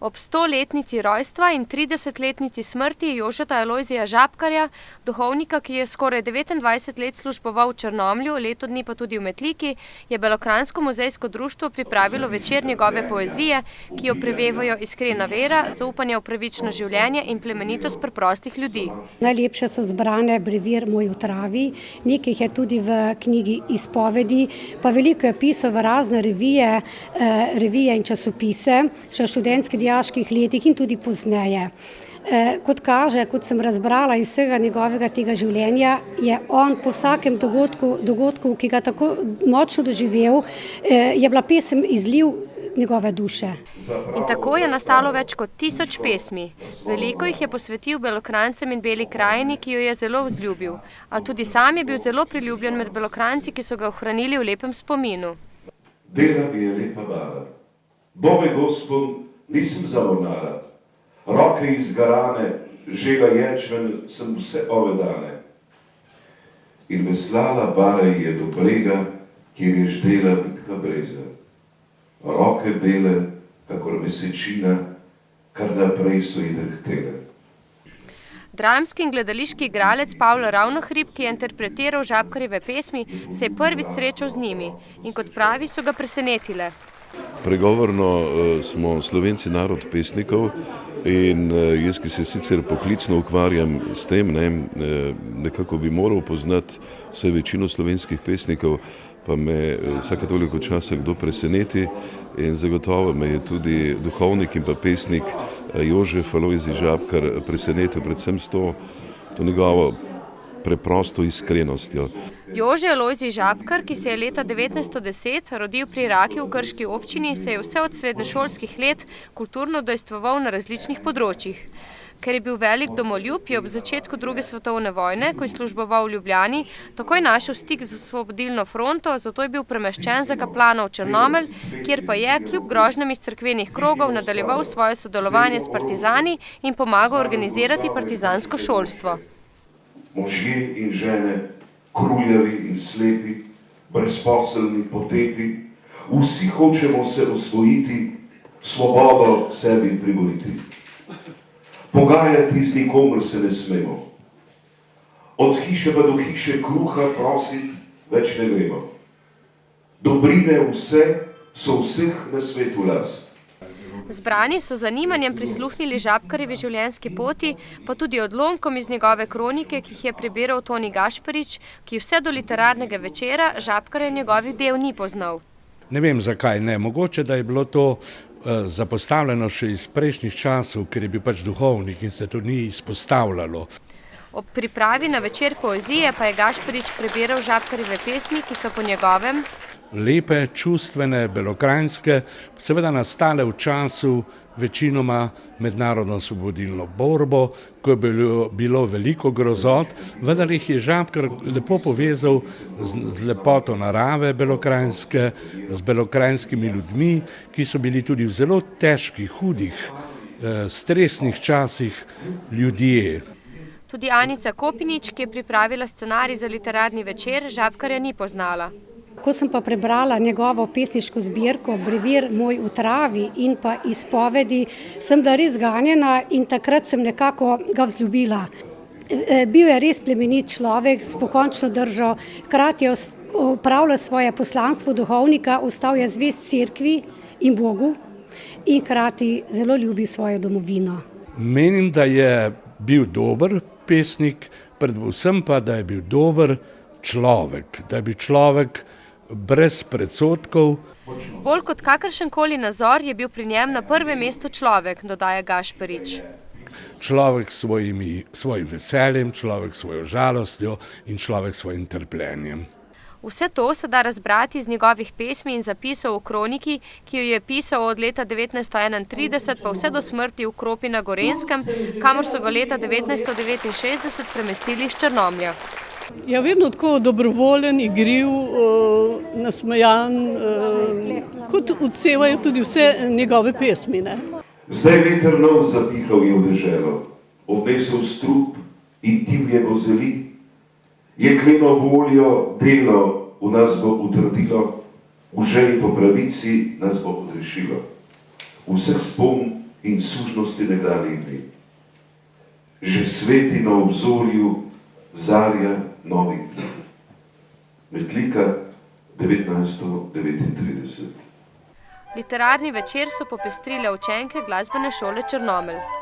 Ob 100-letnici rojstva in 30-letnici smrti Jožeta Alojzija Žabkarja, duhovnika, ki je skoraj 29 let služboval v Črnomlju, leto dni pa tudi v Metliki, je Belokranjsko muzejsko društvo pripravilo večer njegove poezije, ki jo prevevajo iskrena vera, zaupanje v pravično življenje in plemenitost preprostih ljudi. Najlepše so zbrane brevir Moj v travi, nekaj je tudi v knjigi Izpovedi, pa veliko je pisal v razne revije in časopise, še študentski dijaških letih in tudi pozneje. Kot kaže, kot sem razbrala iz vsega njegovega tega življenja, je on po vsakem dogodku, ki ga tako močno doživel, je bila pesem izliv njegove duše. In tako je nastalo več kot 1000 pesmi. Veliko jih je posvetil Belokranjcem in Beli krajini, ki jo je zelo vzljubil. A tudi sam je bil zelo priljubljen med Belokranjci, ki so ga ohranili v lepem spominu. Dela mi je lepa baba. Bome Gospod, nisem za mornara. Roke izgarane, žega ječmen sem vse ove dane. In veslala bare je do brega, kjer je ždela vitka breza. Roke bele, kakor mesečina, kar naprej so ji drhtele. Dramski in gledališki igralec Pavle Ravnohrib, ki je interpretiral Žabkarjeve pesmi, se je prvič srečal z njimi in kot pravi, so ga presenetile. Pregovorno smo Slovenci narod pesnikov in jaz, ki se sicer poklicno ukvarjam s tem, nekako bi moral poznati vse večino slovenskih pesnikov, pa me vsake toliko časa kdo preseneti in zagotovo me je tudi duhovnik in pa pesnik Jožef Alojzij Žabkar presenetil predvsem s to njegovo preprosto iskrenostjo. Jože Alojzij Žabkar, ki se je leta 1910 rodil pri Raki v Krški občini, se je vse od srednješolskih let kulturno udejstvoval na različnih področjih. Ker je bil velik domoljub, je ob začetku druge svetovne vojne, ko je služboval v Ljubljani, takoj našel stik z Osvobodilno fronto, zato je bil premeščen za kaplana v Črnomelj, kjer pa je kljub grožnjam iz cerkvenih krogov nadaljeval svoje sodelovanje s partizani in pomagal organizirati partizansko šolstvo. Možje in žene, kruljavi in slepi, brezposelni, potepi, vsi hočemo se osvojiti, svobodo sebi priboriti. Pogajati z nikomer se ne smemo. Od hiše pa do hiše kruha prositi več ne gremo. Dobrine vse so vseh na svetu last. Zbrani so zanimanjem prisluhnili Žabkarjevi življenjski poti, pa tudi odlomkom iz njegove kronike, ki jih je prebiral Toni Gašparič, ki vse do literarnega večera Žabkarja njegovih del ni poznal. Ne vem zakaj ne, mogoče da je bilo to zapostavljeno še iz prejšnjih časov, ker je bil pač duhovnik in se to ni izpostavljalo. Ob pripravi na večer poezije pa je Gašparič prebiral Žabkarjeve pesmi, ki so po njegovem lepe, čustvene, belokranjske, seveda nastale v času večinoma med narodno-osvobodilno borbo, ko je bilo veliko grozot, vendar jih je Žabkar lepo povezal z lepoto narave belokranjske, z belokranjskimi ljudmi, ki so bili tudi v zelo težkih, hudih, stresnih časih ljudje. Tudi Anica Kopinič, ki je pripravila scenarij za literarni večer, Žabkarja ni poznala. Ko sem pa prebrala njegovo pesniško zbirko Brevir Moj v travi in pa Izpovedi, sem bila res ganjena in takrat sem nekako ga vzljubila. Bil je res plemenit človek s pokončno držo, hkrati je opravljal svoje poslanstvo duhovnika, ostal je zvest cerkvi in Bogu in hkrati zelo ljubi svojo domovino. Menim, da je bil dober pesnik, predvsem pa, da je bil dober človek, da je bil človek brez predsodkov. Bolj kot kakršenkoli nazor je bil pri njem na prvem mestu človek, dodaja Gašparič. Človek s svojim veseljem, človek s svojo žalostjo in človek s svojim trpljenjem. Vse to se da razbrati iz njegovih pesmi in zapisov v kroniki, ki jo je pisal od leta 1931 pa vse do smrti v Kropi na Gorenjskem, kamor so ga leta 1969 premestili iz Črnomlja. Je vedno tako dobrovoljen, igriv, nasmejan, kot odsevajo tudi vse njegove pesmi. Zdaj veter nov zapihal je v deželo, odnesel strup in divje vozeli. Jekleno voljo delo v nas bo utrdilo, v želji po pravici nas bo odrešilo. Vseh spom in sužnosti nekdanjih dni. Že sveti na obzorju zarja novih dni. Metlika 1939. Literarni večer so popestrile učenke glasbene šole Črnomelj.